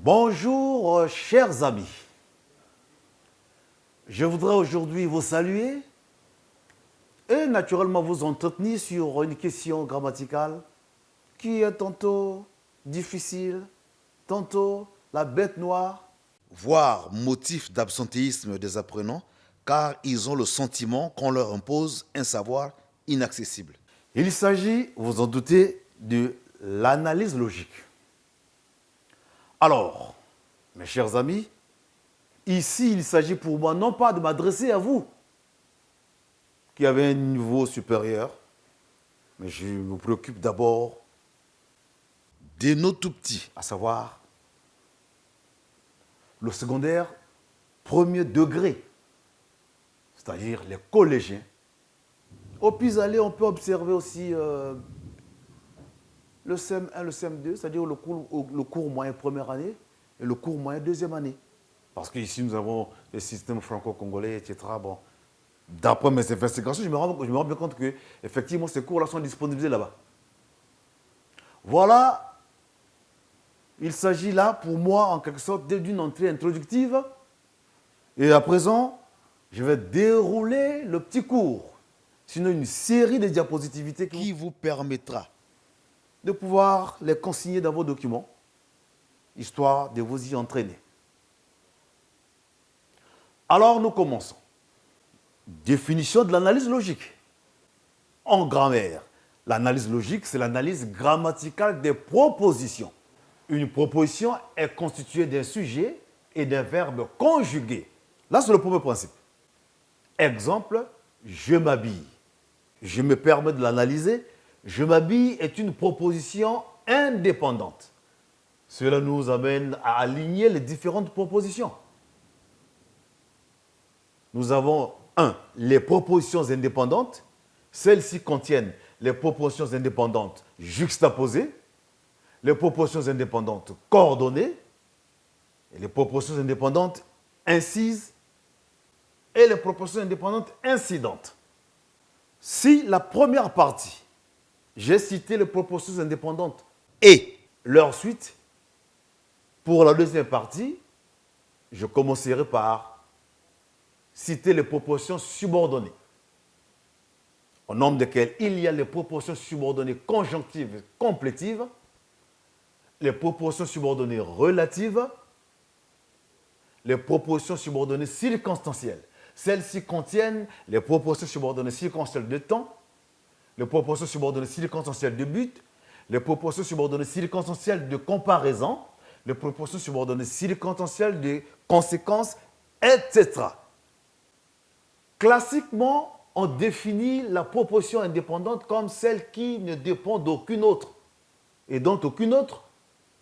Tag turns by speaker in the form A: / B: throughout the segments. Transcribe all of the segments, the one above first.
A: Bonjour, chers amis. Je voudrais aujourd'hui vous saluer et naturellement vous entretenir sur une question grammaticale qui est tantôt difficile, tantôt la bête noire,
B: voire motif d'absentéisme des apprenants, car ils ont le sentiment qu'on leur impose un savoir inaccessible.
A: Il s'agit, vous en doutez, de l'analyse logique. Alors, mes chers amis, ici il s'agit pour moi non pas de m'adresser à vous, qui avez un niveau supérieur, mais je me préoccupe d'abord,
B: Des nos tout petits,
A: à savoir le secondaire premier degré, c'est-à-dire les collégiens. Au pis-aller, on peut observer aussi le CM1, le CM2, c'est-à-dire le cours moyen première année et le cours moyen deuxième année. Parce qu'ici, nous avons le système franco-congolais, etc. Bon, d'après mes investigations, je me rends bien compte que effectivement, ces cours-là sont disponibles là-bas. Voilà, il s'agit là, pour moi, en quelque sorte, d'une entrée introductive. Et à présent, je vais dérouler le petit cours, sinon une série de diapositivités
B: qui vous permettra
A: de pouvoir les consigner dans vos documents, histoire de vous y entraîner. Alors, nous commençons. Définition de l'analyse logique. En grammaire, l'analyse logique, c'est l'analyse grammaticale des propositions. Une proposition est constituée d'un sujet et d'un verbe conjugué. Là, c'est le premier principe. Exemple, je m'habille. Je me permets de l'analyser. Je m'habille est une proposition indépendante. Cela nous amène à aligner les différentes propositions. Nous avons 1. Les propositions indépendantes. Celles-ci contiennent les propositions indépendantes juxtaposées, les propositions indépendantes coordonnées, et les propositions indépendantes incises et les propositions indépendantes incidentes. Si la première partie, j'ai cité les propositions indépendantes et leur suite, pour la deuxième partie, je commencerai par citer les propositions subordonnées, au nombre desquelles il y a les propositions subordonnées conjonctives et complétives, les propositions subordonnées relatives, les propositions subordonnées circonstancielles. Celles-ci contiennent les propositions subordonnées circonstancielles de temps, les propositions subordonnées circonstancielles de but, les propositions subordonnées circonstancielles de comparaison, les propositions subordonnées circonstancielles de conséquences, etc. Classiquement, on définit la proposition indépendante comme celle qui ne dépend d'aucune autre et dont aucune autre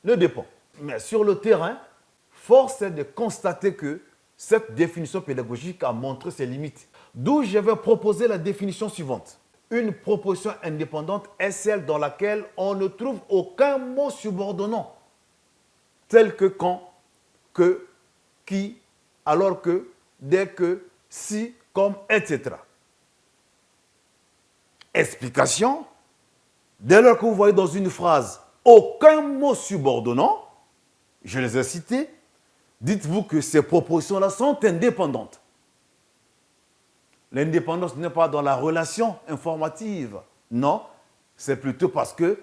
A: ne dépend. Mais sur le terrain, force est de constater que cette définition pédagogique a montré ses limites. D'où je vais proposer la définition suivante. Une proposition indépendante est celle dans laquelle on ne trouve aucun mot subordonnant, tel que quand, que, qui, alors que, dès que, si, comme, etc. Explication. Dès lors que vous voyez dans une phrase aucun mot subordonnant, je les ai cités, dites-vous que ces propositions-là sont indépendantes. L'indépendance n'est pas dans la relation informative. Non, c'est plutôt parce qu'il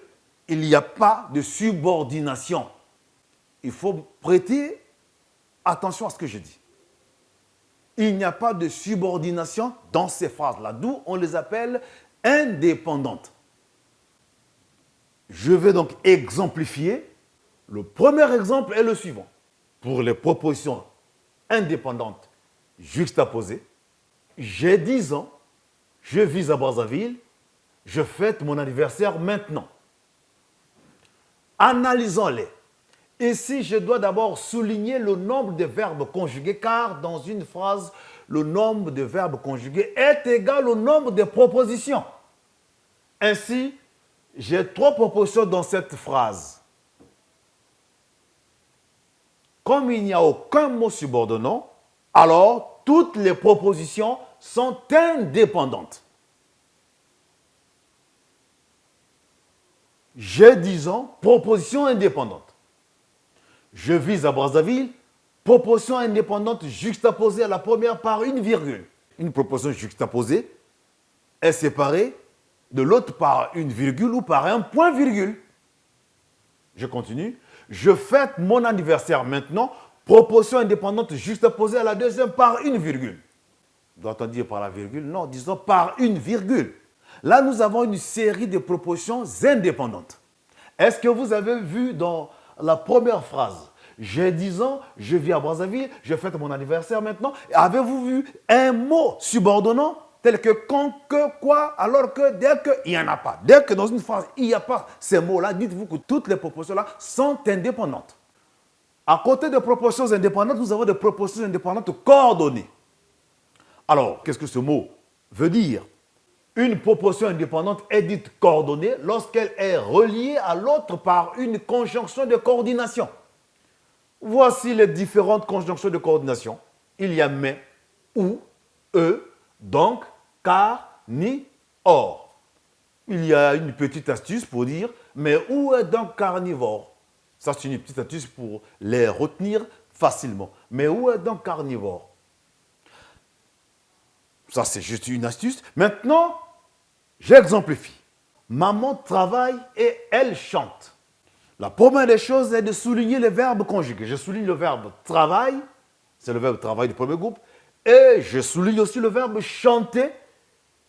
A: n'y a pas de subordination. Il faut prêter attention à ce que je dis. Il n'y a pas de subordination dans ces phrases-là, d'où on les appelle indépendantes. Je vais donc exemplifier. Le premier exemple est le suivant. Pour les propositions indépendantes juxtaposées, j'ai 10 ans, je vis à Brazzaville, je fête mon anniversaire maintenant. Analysons-les. Ici, je dois d'abord souligner le nombre de verbes conjugués, car dans une phrase, le nombre de verbes conjugués est égal au nombre de propositions. Ainsi, j'ai 3 propositions dans cette phrase. Comme il n'y a aucun mot subordonnant, alors toutes les propositions sont indépendantes. J'ai 10 ans, proposition indépendante. Je vise à Brazzaville, proposition indépendante juxtaposée à la première par une virgule. Une proposition juxtaposée est séparée de l'autre par une virgule ou par un point virgule. Je continue. Je fête mon anniversaire maintenant, proposition indépendante juxtaposée à la deuxième par une virgule. Doit-on dire par la virgule? Non, disons par une virgule. Là, nous avons une série de propositions indépendantes. Est-ce que vous avez vu dans la première phrase, je disant, je vis à Brazzaville, je fête mon anniversaire maintenant, avez-vous vu un mot subordonnant tel que quand, que, quoi, alors que, dès que, il n'y en a pas. Dès que dans une phrase, il n'y a pas ces mots-là, dites-vous que toutes les propositions-là sont indépendantes. À côté des propositions indépendantes, nous avons des propositions indépendantes coordonnées. Alors, qu'est-ce que ce mot veut dire? Une proposition indépendante est dite coordonnée lorsqu'elle est reliée à l'autre par une conjonction de coordination. Voici les différentes conjonctions de coordination. Il y a mais, ou, donc, car, ni, or. Il y a une petite astuce pour dire mais où est donc carnivore? Ça, c'est une petite astuce pour les retenir facilement. Mais où est donc carnivore? Ça, c'est juste une astuce. Maintenant, j'exemplifie. Maman travaille et elle chante. La première des choses est de souligner les verbes conjugués. Je souligne le verbe travail, c'est le verbe travail du premier groupe, et je souligne aussi le verbe chanter.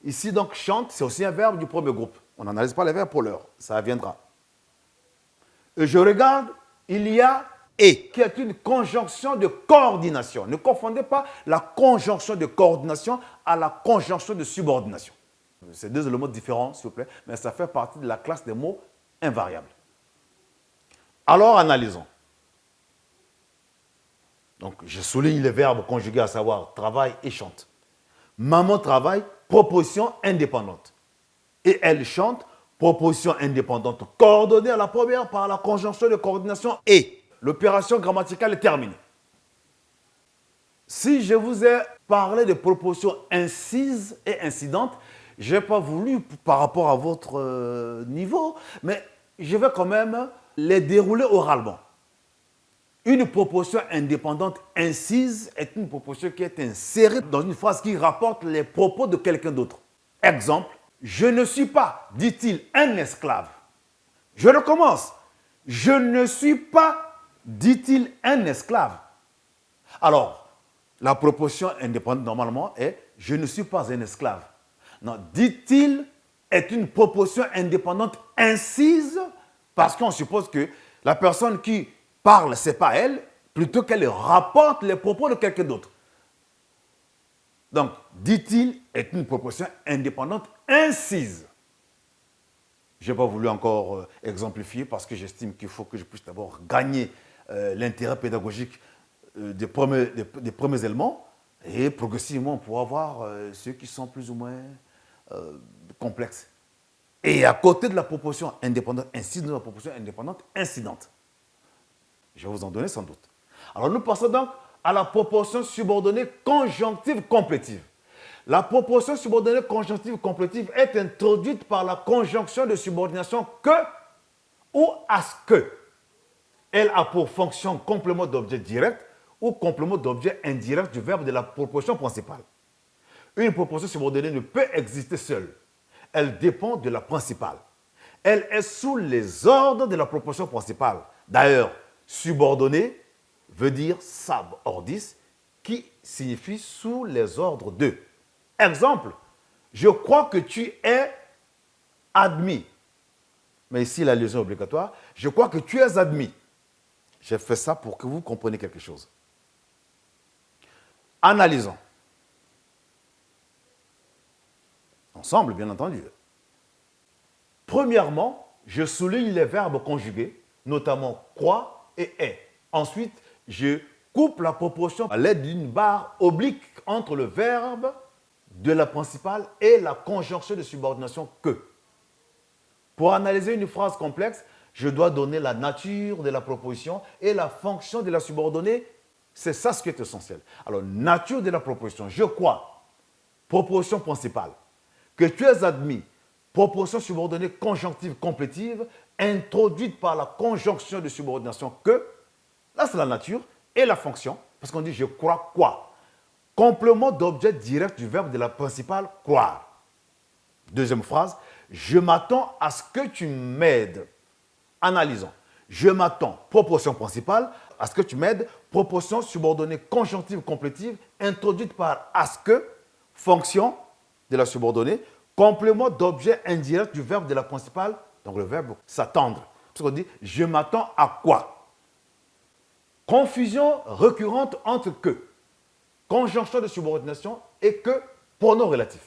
A: Ici, donc, chante, c'est aussi un verbe du premier groupe. On n'analyse pas les verbes pour l'heure, ça viendra. Et je regarde, il y a et, qui est une conjonction de coordination. Ne confondez pas la conjonction de coordination à la conjonction de subordination. C'est deux éléments différents, s'il vous plaît, mais ça fait partie de la classe des mots invariables. Alors, analysons. Donc, je souligne les verbes conjugués, à savoir travaille et chante. Maman travaille, proposition indépendante. Et elle chante, proposition indépendante, coordonnée à la première par la conjonction de coordination et. L'opération grammaticale est terminée. Si je vous ai parlé de propositions incises et incidentes, je n'ai pas voulu, par rapport à votre niveau, mais je vais quand même les dérouler oralement. Une proposition indépendante incise est une proposition qui est insérée dans une phrase qui rapporte les propos de quelqu'un d'autre. Exemple, je ne suis pas, dit-il, un esclave. Je recommence. Je ne suis pas, dit-il, un esclave. Alors, la proposition indépendante normalement est je ne suis pas un esclave. Non, dit-il est une proposition indépendante incise parce qu'on suppose que la personne qui parle, ce n'est pas elle, plutôt qu'elle rapporte les propos de quelqu'un d'autre. Donc, dit-il est une proposition indépendante incise. Je n'ai pas voulu encore exemplifier parce que j'estime qu'il faut que je puisse d'abord gagner l'intérêt pédagogique des premiers éléments et progressivement pour avoir ceux qui sont plus ou moins complexes. Et à côté de la proposition indépendante incise, nous avons la proposition indépendante incidente. Je vais vous en donner sans doute. Alors nous passons donc à la proposition subordonnée conjonctive complétive. La proposition subordonnée conjonctive complétive est introduite par la conjonction de subordination que ou à ce que. Elle a pour fonction complément d'objet direct ou complément d'objet indirect du verbe de la proposition principale. Une proposition subordonnée ne peut exister seule. Elle dépend de la principale. Elle est sous les ordres de la proposition principale. D'ailleurs, subordonnée veut dire sub ordis, qui signifie sous les ordres de. Exemple, je crois que tu es admis. Mais ici, la liaison obligatoire, je crois que tu es admis. J'ai fait ça pour que vous compreniez quelque chose. Analysons. Ensemble, bien entendu. Premièrement, je souligne les verbes conjugués, notamment croit et est. Ensuite, je coupe la proposition à l'aide d'une barre oblique entre le verbe de la principale et la conjonction de subordination que. Pour analyser une phrase complexe, je dois donner la nature de la proposition et la fonction de la subordonnée. C'est ça ce qui est essentiel. Alors, nature de la proposition. Je crois. Proposition principale. Que tu es admis. Proposition subordonnée conjonctive complétive introduite par la conjonction de subordination que. Là, c'est la nature et la fonction, parce qu'on dit je crois quoi. Complément d'objet direct du verbe de la principale croire. Deuxième phrase, je m'attends à ce que tu m'aides. Analysons. Je m'attends, proposition principale, à ce que tu m'aides, proposition subordonnée conjonctive complétive, introduite par à ce que, fonction de la subordonnée, complément d'objet indirect du verbe de la principale, donc le verbe s'attendre. Parce qu'on dit, je m'attends à quoi? Confusion récurrente entre que, conjonction de subordination et que, pronom relatif.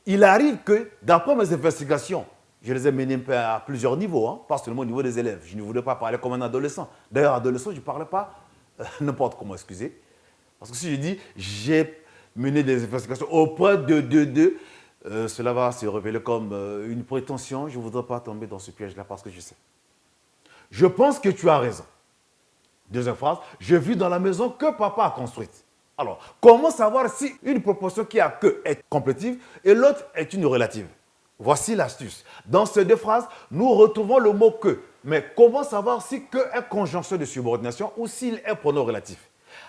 A: Il arrive que, d'après mes investigations, je les ai menées à plusieurs niveaux, hein, pas seulement au niveau des élèves. Je ne voulais pas parler comme un adolescent. D'ailleurs, adolescent, je ne parlais pas n'importe comment, excusez. Parce que si je dis, j'ai mené des investigations auprès de, cela va se révéler comme une prétention. Je ne voudrais pas tomber dans ce piège-là parce que je sais. Je pense que tu as raison. Deuxième phrase, je vis dans la maison que papa a construite. Alors, comment savoir si une proposition qui a que est complétive et l'autre est une relative? Voici l'astuce. Dans ces deux phrases, nous retrouvons le mot que. Mais comment savoir si que est conjonction de subordination ou s'il est pronom relatif?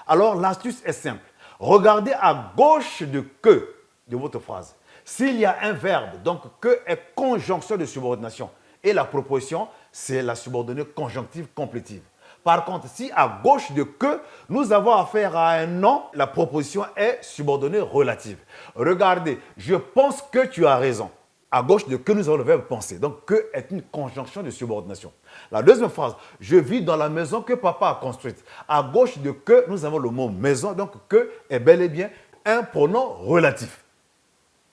A: Alors, l'astuce est simple. Regardez à gauche de que de votre phrase. S'il y a un verbe, donc que est conjonction de subordination et la proposition, c'est la subordonnée conjonctive complétive. Par contre, si à gauche de que, nous avons affaire à un nom, la proposition est subordonnée relative. Regardez, je pense que tu as raison. À gauche de que, nous avons le verbe penser. Donc, que est une conjonction de subordination. La deuxième phrase, je vis dans la maison que papa a construite. À gauche de que, nous avons le mot maison. Donc, que est bel et bien un pronom relatif.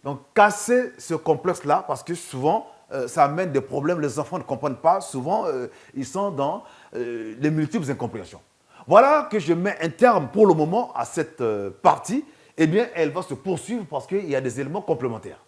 A: Donc, cassez ce complexe-là parce que souvent, ça amène des problèmes. Les enfants ne comprennent pas. Souvent, ils sont dans les multiples incompréhensions. Voilà que je mets un terme pour le moment à cette partie. Eh bien, elle va se poursuivre parce qu'il y a des éléments complémentaires.